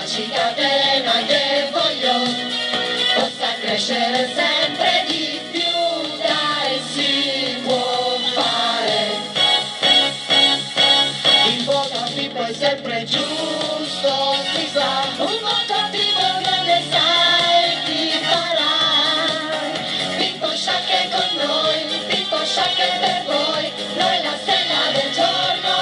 ci catena che voglio possa crescere sempre di più, dai, si può fare. Il voto a Pippo è sempre giusto, si sa, un voto a Pippo che ne sai ti farà. Pippo Sciacche con noi, Pippo Sciacche per voi, noi la stella del giorno.